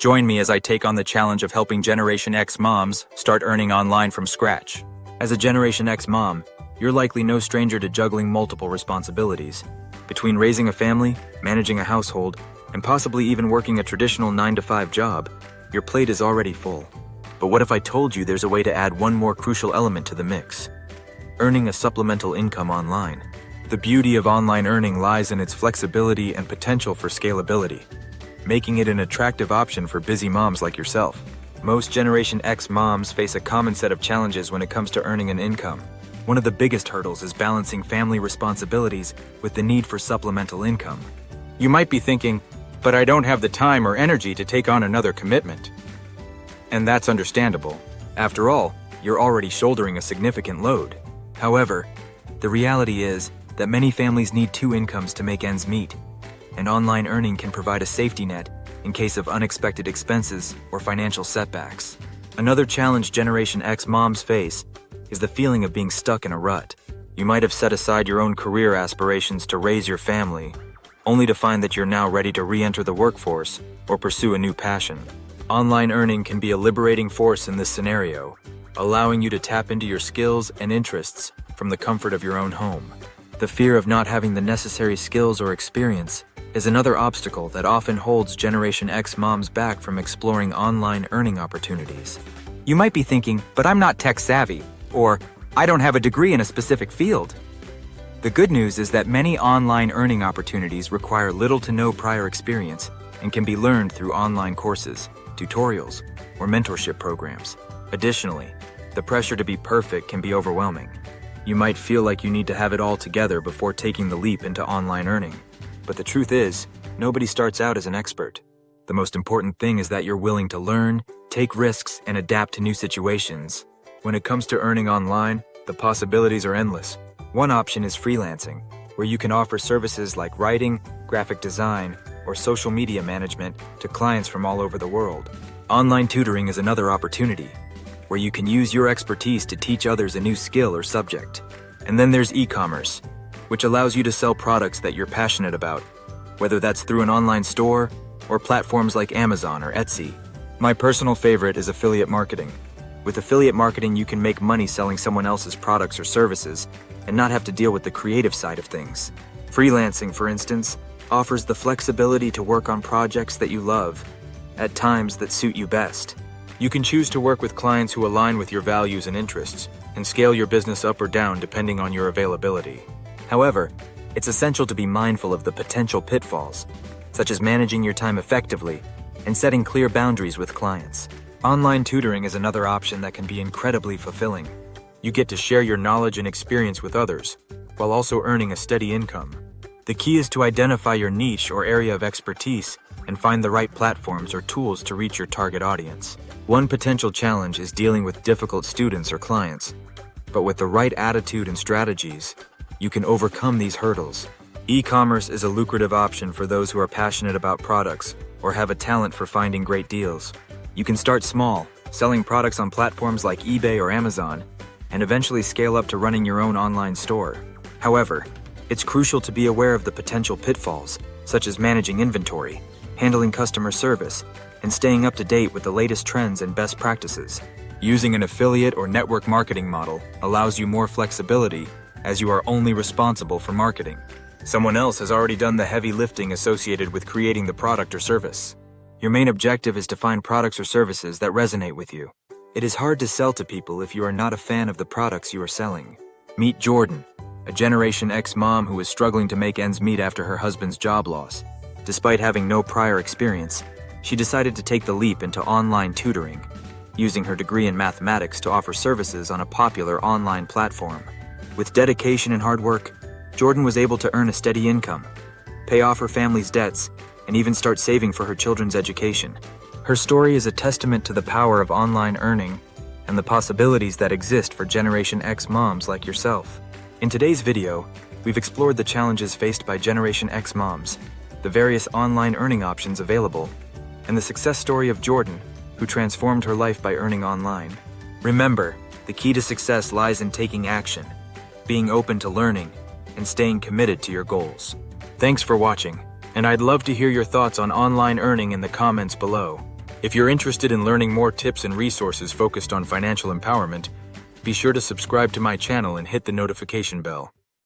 Join me as I take on the challenge of helping Generation X moms start earning online from scratch. As a Generation X mom, you're likely no stranger to juggling multiple responsibilities. Between raising a family, managing a household, and possibly even working a traditional 9-to-5 job, your plate is already full. But what if I told you there's a way to add one more crucial element to the mix? Earning a supplemental income online. The beauty of online earning lies in its flexibility and potential for scalability, making it an attractive option for busy moms like yourself. Most Generation X moms face a common set of challenges when it comes to earning an income. One of the biggest hurdles is balancing family responsibilities with the need for supplemental income. You might be thinking, but I don't have the time or energy to take on another commitment. And that's understandable. After all, you're already shouldering a significant load. However, the reality is that many families need two incomes to make ends meet, and online earning can provide a safety net in case of unexpected expenses or financial setbacks. Another challenge Generation X moms face is the feeling of being stuck in a rut. You might have set aside your own career aspirations to raise your family, only to find that you're now ready to re-enter the workforce or pursue a new passion. Online earning can be a liberating force in this scenario, allowing you to tap into your skills and interests from the comfort of your own home. The fear of not having the necessary skills or experience is another obstacle that often holds Generation X moms back from exploring online earning opportunities. You might be thinking, but I'm not tech savvy, or I don't have a degree in a specific field. The good news is that many online earning opportunities require little to no prior experience and can be learned through online courses, tutorials, or mentorship programs. Additionally, the pressure to be perfect can be overwhelming. You might feel like you need to have it all together before taking the leap into online earning. But the truth is, nobody starts out as an expert. The most important thing is that you're willing to learn, take risks, and adapt to new situations. When it comes to earning online, the possibilities are endless. One option is freelancing, where you can offer services like writing, graphic design, or social media management to clients from all over the world. Online tutoring is another opportunity, where you can use your expertise to teach others a new skill or subject. And then there's e-commerce, which allows you to sell products that you're passionate about, whether that's through an online store or platforms like Amazon or Etsy. My personal favorite is affiliate marketing. With affiliate marketing, you can make money selling someone else's products or services and not have to deal with the creative side of things. Freelancing, for instance, offers the flexibility to work on projects that you love at times that suit you best. You can choose to work with clients who align with your values and interests and scale your business up or down depending on your availability. However, it's essential to be mindful of the potential pitfalls, such as managing your time effectively and setting clear boundaries with clients. Online tutoring is another option that can be incredibly fulfilling. You get to share your knowledge and experience with others, while also earning a steady income. The key is to identify your niche or area of expertise and find the right platforms or tools to reach your target audience. One potential challenge is dealing with difficult students or clients, but with the right attitude and strategies, you can overcome these hurdles. E-commerce is a lucrative option for those who are passionate about products or have a talent for finding great deals. You can start small, selling products on platforms like eBay or Amazon, and eventually scale up to running your own online store. However, it's crucial to be aware of the potential pitfalls, such as managing inventory, handling customer service, and staying up to date with the latest trends and best practices. Using an affiliate or network marketing model allows you more flexibility, as you are only responsible for marketing. Someone else has already done the heavy lifting associated with creating the product or service. Your main objective is to find products or services that resonate with you. It is hard to sell to people if you are not a fan of the products you are selling. Meet Jordan, a Generation X mom who is struggling to make ends meet after her husband's job loss. Despite having no prior experience, she decided to take the leap into online tutoring, using her degree in mathematics to offer services on a popular online platform. With dedication and hard work, Jordan was able to earn a steady income, pay off her family's debts, and even start saving for her children's education. Her story is a testament to the power of online earning and the possibilities that exist for Generation X moms like yourself. In today's video, we've explored the challenges faced by Generation X moms, the various online earning options available, and the success story of Jordan, who transformed her life by earning online. Remember, the key to success lies in taking action, being open to learning, and staying committed to your goals. Thanks for watching, and I'd love to hear your thoughts on online earning in the comments below. If you're interested in learning more tips and resources focused on financial empowerment, be sure to subscribe to my channel and hit the notification bell.